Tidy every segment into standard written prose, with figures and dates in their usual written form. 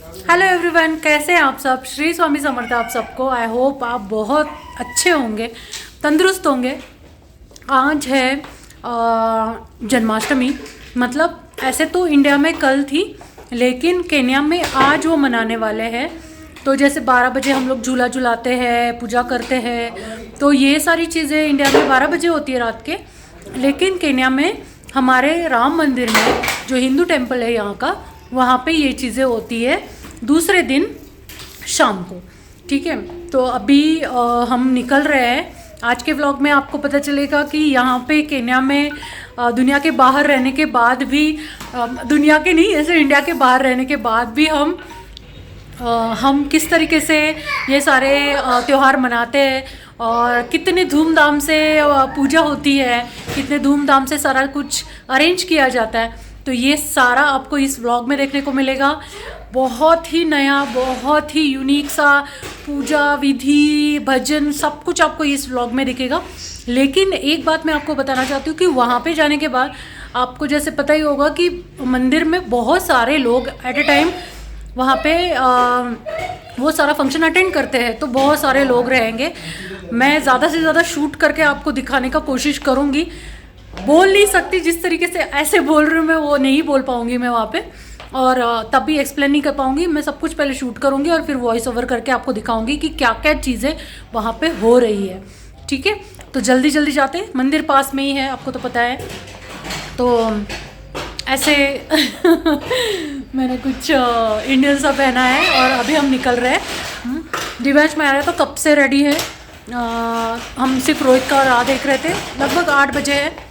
Hello everyone, कैसे हैं आप सब। श्री स्वामी समर्थ आप सबको। आई होप आप बहुत अच्छे होंगे, तंदुरुस्त होंगे। आज है जन्माष्टमी। मतलब ऐसे तो इंडिया में कल थी, लेकिन केन्या में आज वो मनाने वाले हैं। तो जैसे 12 बजे हम लोग झूला झुलाते हैं, पूजा करते हैं, तो ये सारी चीज़ें इंडिया में 12 बजे होती है रात के। लेकिन केन्या में हमारे राम मंदिर में, जो हिंदू टेम्पल है यहाँ का, वहाँ पे ये चीज़ें होती है दूसरे दिन शाम को। ठीक है, तो अभी हम निकल रहे हैं। आज के व्लॉग में आपको पता चलेगा कि यहाँ पे केन्या में दुनिया के बाहर रहने के बाद भी, दुनिया के नहीं, ऐसे इंडिया के बाहर रहने के बाद भी हम किस तरीके से ये सारे त्यौहार मनाते हैं और कितने धूमधाम से पूजा होती है, कितने धूमधाम से सारा कुछ अरेंज किया जाता है। तो ये सारा आपको इस व्लॉग में देखने को मिलेगा। बहुत ही नया, बहुत ही यूनिक सा पूजा विधि, भजन, सब कुछ आपको इस व्लॉग में दिखेगा। लेकिन एक बात मैं आपको बताना चाहती हूँ कि वहाँ पे जाने के बाद आपको जैसे पता ही होगा कि मंदिर में बहुत सारे लोग एट ए टाइम वहाँ पे वो सारा फंक्शन अटेंड करते हैं, तो बहुत सारे लोग रहेंगे। मैं ज़्यादा से ज़्यादा शूट करके आपको दिखाने का कोशिश करूँगी। बोल नहीं सकती, जिस तरीके से ऐसे बोल रही हूँ मैं वो नहीं बोल पाऊँगी मैं वहाँ पे, और तब भी एक्सप्लेन नहीं कर पाऊँगी। मैं सब कुछ पहले शूट करूँगी और फिर वॉइस ओवर करके आपको दिखाऊँगी कि क्या क्या चीज़ें वहाँ पे हो रही है। ठीक है, तो जल्दी जल्दी जाते हैं। मंदिर पास में ही है, आपको तो पता है। तो ऐसे मैंने कुछ इंडियन सा पहना है और अभी हम निकल रहे हैं। दिव्यांश में आ रहा है तो कब से रेडी है। हम सिर्फ रोहित का राह देख रहे थे। लगभग 8 बजे है,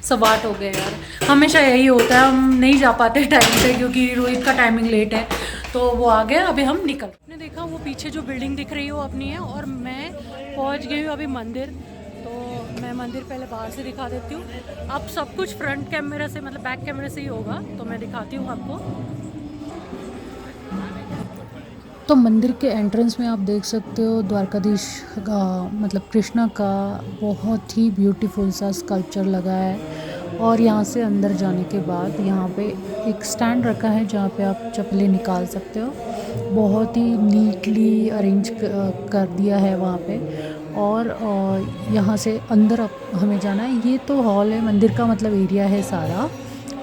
8:15 हो गए यार। हमेशा यही होता है, हम नहीं जा पाते टाइम पे क्योंकि रोहित का टाइमिंग लेट है। तो वो आ गया, अभी हम निकल। आपने देखा वो पीछे जो बिल्डिंग दिख रही है वो अपनी है, और मैं पहुंच गई हूँ अभी मंदिर। तो मैं मंदिर पहले बाहर से दिखा देती हूँ। अब सब कुछ फ्रंट कैमरे से, मतलब बैक कैमरे से ही होगा, तो मैं दिखाती हूँ आपको। तो मंदिर के एंट्रेंस में आप देख सकते हो द्वारकाधीश का, मतलब कृष्णा का बहुत ही ब्यूटीफुल सा स्कल्पचर लगा है। और यहाँ से अंदर जाने के बाद यहाँ पे एक स्टैंड रखा है जहाँ पे आप चप्पलें निकाल सकते हो। बहुत ही नीटली अरेंज कर दिया है वहाँ पे। और यहाँ से अंदर हमें जाना है। ये तो हॉल है मंदिर का, मतलब एरिया है सारा।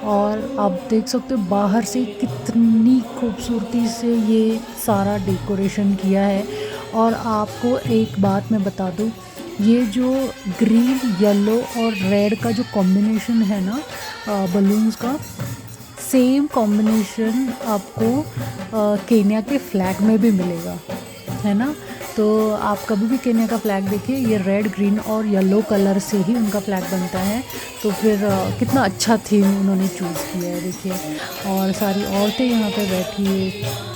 और आप देख सकते हो बाहर से कितनी खूबसूरती से ये सारा डेकोरेशन किया है। और आपको एक बात मैं बता दूँ, ये जो ग्रीन, येलो और रेड का जो कॉम्बिनेशन है ना बलून्स का, सेम कॉम्बिनेशन आपको केन्या के फ्लैग में भी मिलेगा, है ना। तो आप कभी भी केन्या का फ्लैग देखिए, ये रेड, ग्रीन और येलो कलर से ही उनका फ्लैग बनता है। तो फिर कितना अच्छा थीम उन्होंने चूज़ किया है, देखिए। और सारी औरतें यहाँ पे बैठी है।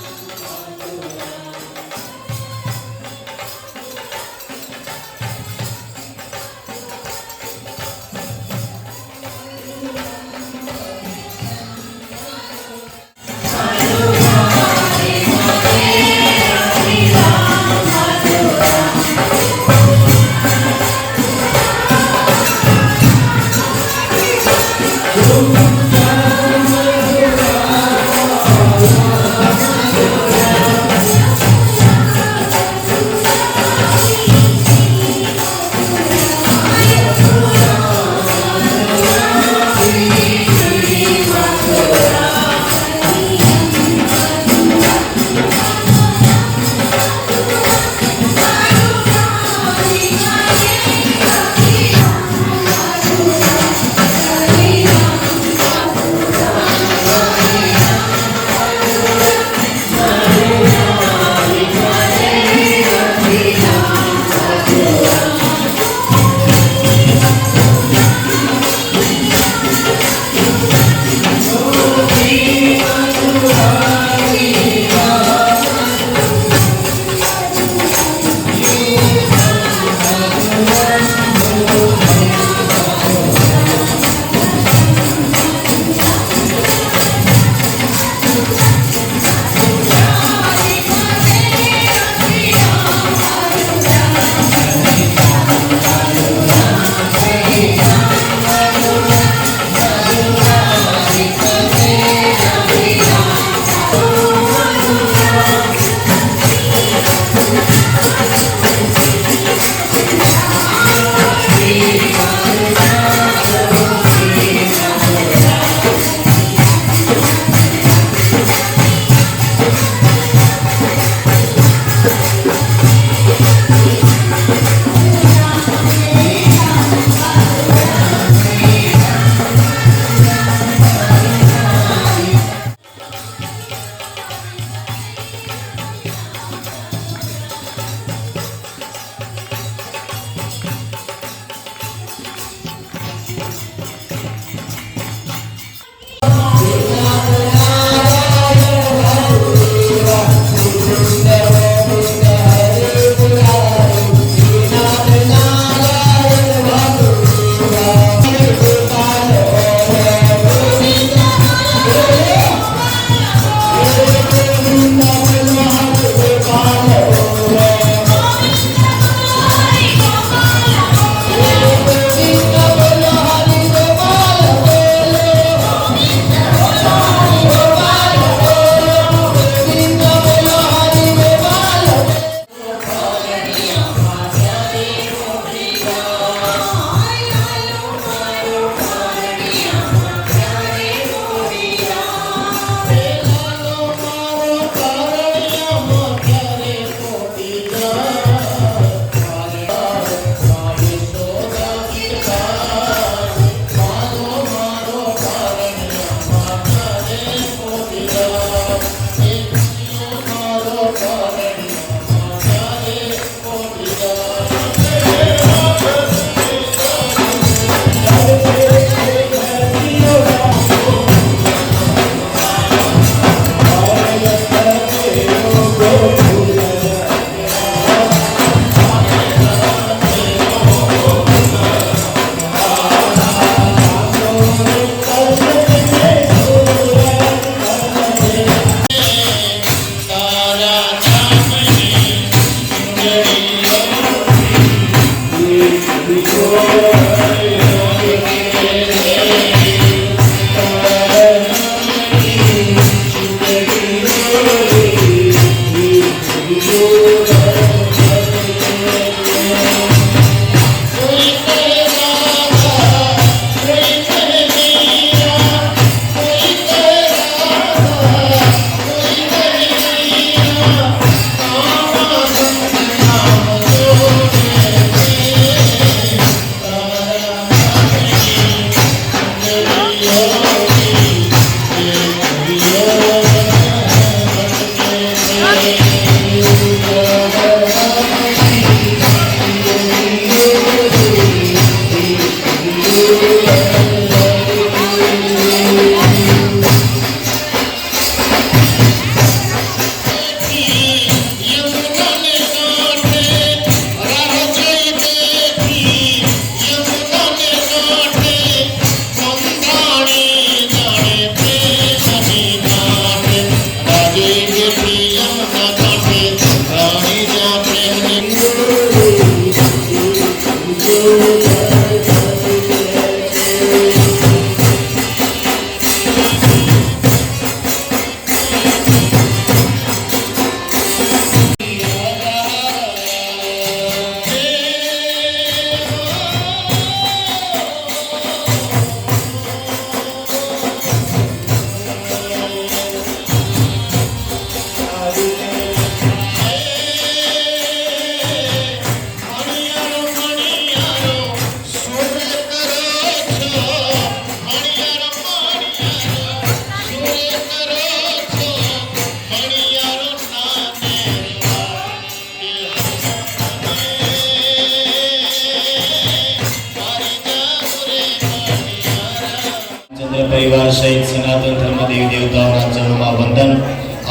પરિવાર સહિત સનાતન ધર્મ દેવી દેવતાઓના ચરણોમાં વંદન.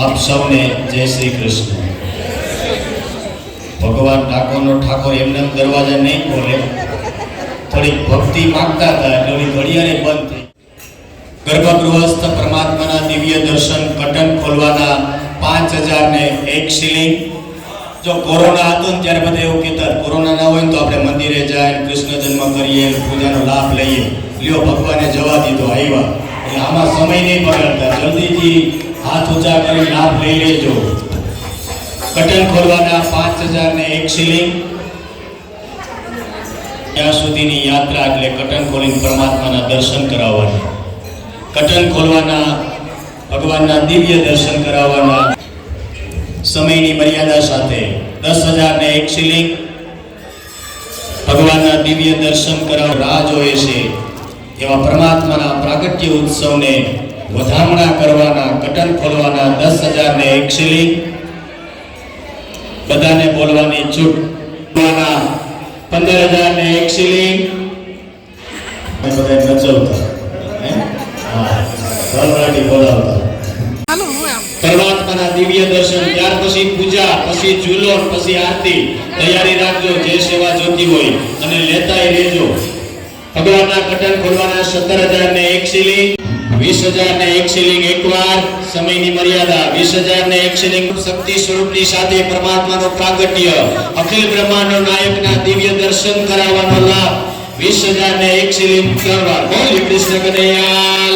આપ સૌને જય શ્રી કૃષ્ણ. ભગવાન ઠાકોર એમને દરવાજા નહીં ખોલે, થોડીક ભક્તિ માંગતા હતા એટલે ઘડિયાળે બંધ થઈ. ગર્ભગૃહસ્થ પરમાત્માના દિવ્ય દર્શન કટન ખોલવાના 5001 શિલિંગ. જો કોરોના હતો ને ત્યારે બધા એવું કહેતા કોરોના ના હોય તો આપણે મંદિરે જાય, કૃષ્ણ જન્મ કરીએ, પૂજાનો લાભ લઈએ. લ્યો ભગવાને જવા દીધો, આવ્યા. એટલે આમાં સમય નહીં બગાડતા, જલ્દીથી હાથ ઊંચા કરી લાભ લઈ લેજો. કટન ખોલવાના 5001 શિલિંગ. ત્યાં સુધીની યાત્રા એટલે કટન ખોલીને પરમાત્માના દર્શન કરાવવાના. કટન ખોલવાના, ભગવાનના દિવ્ય દર્શન કરાવવાના. સમયની મર્યાદા સાથે 10,001 શિલિંગ. ભગવાનના દિવ્ય દર્શન કરાવ રાહ જોએ છે એવા પરમાત્માના પ્રાગટ્ય ઉત્સવને વધામણા કરવાના. કટન ખોલવાના 10,001 શિલિંગ. બધાને બોલવાની છૂટ. 15,001 શિલિંગ. બધા નચવતા બોલાવતા. પરમાત્માના દિવ્ય દર્શન, ત્યાર પછી પૂજા, પછી ઝૂલો, પછી આરતી. તૈયારી રાખજો જે સેવા જોતી હોય અને લેતાય રહેજો. ભગવાનના કટન ખોલવાના 17,001 શિલિંગ. 20,001 શિલિંગ એકવાર. સમયની મર્યાદા 20,001 શિલિંગ. શક્તિ સ્વરૂપની સાથે પરમાત્માનો પ્રાગટ્ય, અખિલ બ્રહ્માંડનો નાયકના દિવ્ય દર્શન કરાવવાનો લાભ. 20,001 શિલિંગ કરવા. બોલ કૃષ્ણ કનૈયા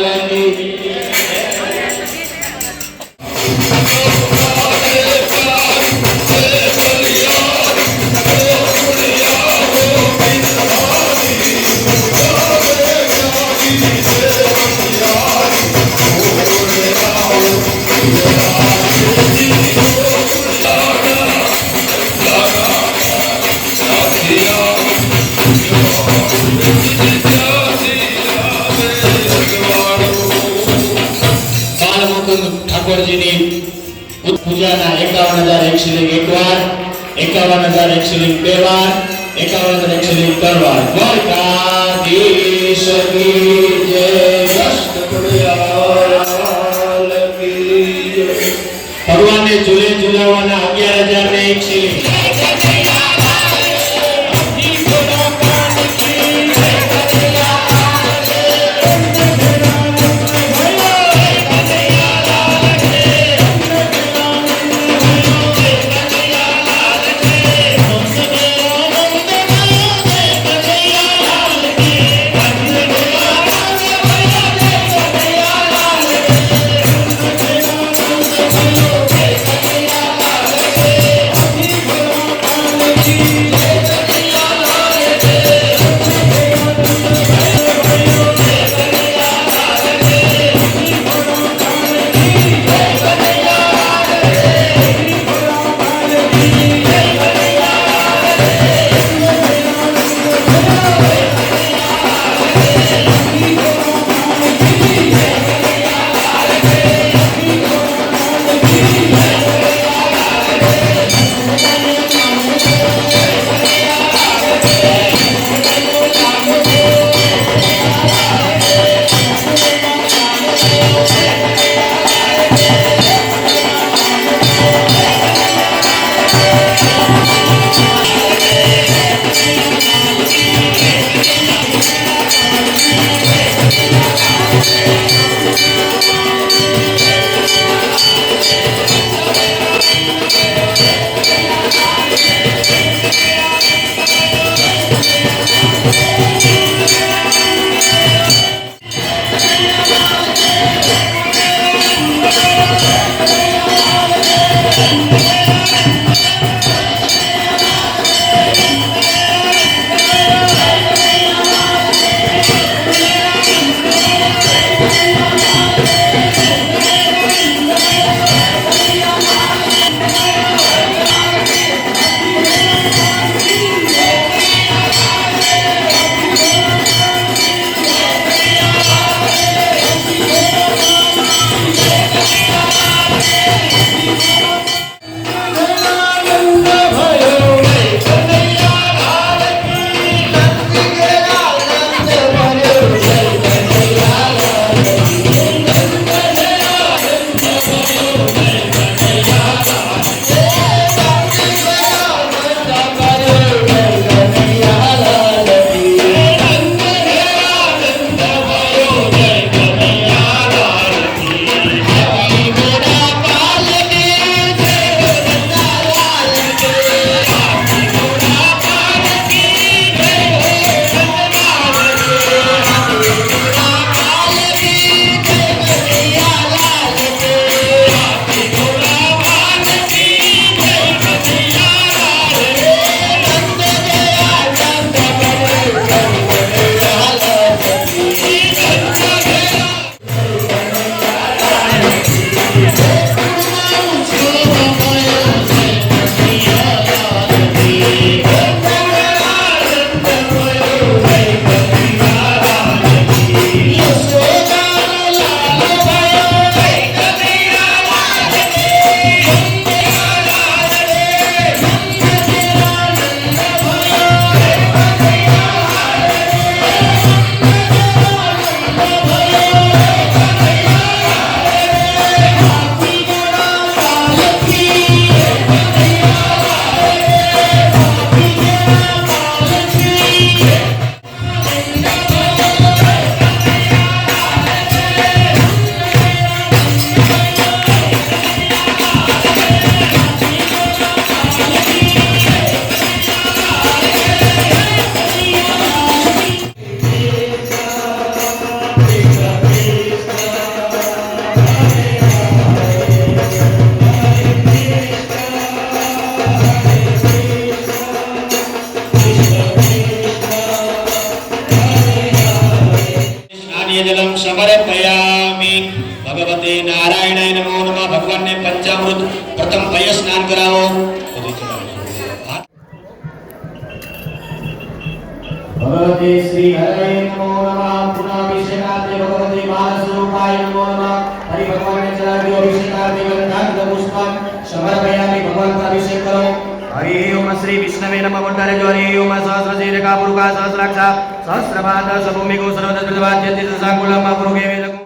લાલ કી. ઠાકોરજીની પૂજાના 51,001 શિલિંગ એકવાર, 51,001 શિલિંગ બે વાર, 51,001 શિલિંગ ત્રણ વાર. દ્વારકાધીશ કી જય. ભગવાનને ઝૂલે ઝૂલાવવાના 11,001 શિલિંગ. भगवान ने पंचामृत प्रथम पय स्नान करावो। भगवते श्री हरे नमो नमः। पुनाभिषेकाते भगवते बालस्वरूपाय नमो नमः। हरि भगवान चलादियो अभिषेकाते गंधार्घ पुष्पम समर्पयामि। भगवान का अभिषेक करो। हरि ओम श्री विष्णवे नमः। उद्धारे जो हरि ओम सहस्रशीलका पुरुषा सहस्राक्षा सहस्रपाद सबभूमिको सर्वदा प्रवाद्यते साकुलम अपुरुगे वेदको।